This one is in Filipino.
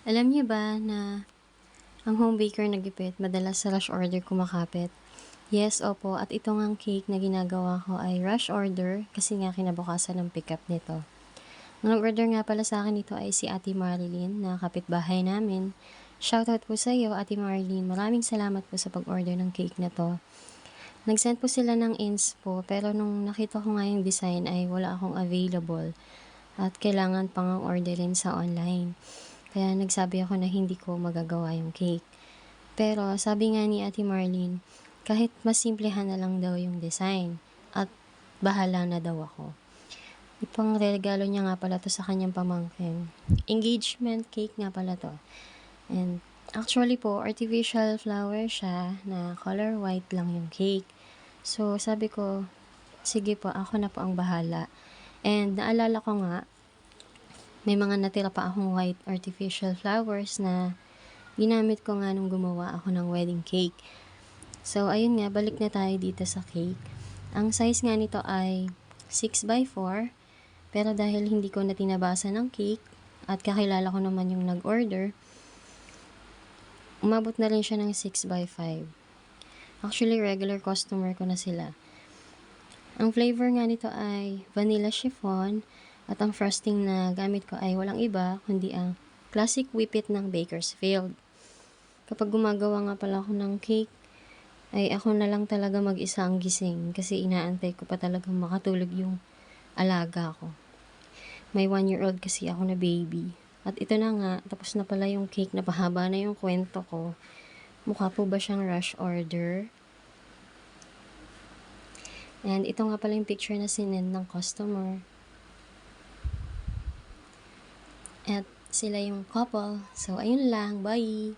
Alam niyo ba na ang home baker na gipit madalas sa rush order kumakapit? Yes, opo, at ito ngang cake na ginagawa ko ay rush order kasi nga kinabukasan ng pickup nito. Ang nag-order nga pala sa akin nito ay si Ate Marilyn na kapitbahay namin. Shoutout po sa iyo, Ate Marilyn. Maraming salamat po sa pag-order ng cake na 'to. Nag-send po sila ng inspo pero nung nakita ko nga yung design ay wala akong available at kailangan pang orderin sa online. Kaya nagsabi ako na hindi ko magagawa yung cake. Pero sabi nga ni Ate Marlene, kahit mas simplehan na lang daw yung design at bahala na daw ako. Ipangregalo niya nga pala to sa kanyang pamangkin. Engagement cake nga pala to. And actually po, artificial flower siya na color white lang yung cake. So sabi ko, sige po, ako na po ang bahala. And naalala ko nga, may mga natira pa akong white artificial flowers na ginamit ko nga nung gumawa ako ng wedding cake. So, ayun nga, balik na tayo dito sa cake. Ang size nga nito ay 6x4, pero dahil hindi ko na tinabasa ng cake, at kakilala ko naman yung nag-order, umabot na rin siya ng 6x5. Actually, regular customer ko na sila. Ang flavor nga nito ay vanilla chiffon, at ang frosting na gamit ko ay walang iba, kundi ang classic whippet ng Bakersfield. Kapag gumagawa nga pala ako ng cake, ay ako na lang talaga mag-isa ang gising kasi inaantay ko pa talagang makatulog yung alaga ko. May 1-year-old kasi ako na baby. At ito na nga, tapos na pala yung cake, na pahaba na yung kwento ko. Mukha po ba siyang rush order? And ito nga pala yung picture na sinend ng customer. At sila yung couple. So, ayun lang. Bye!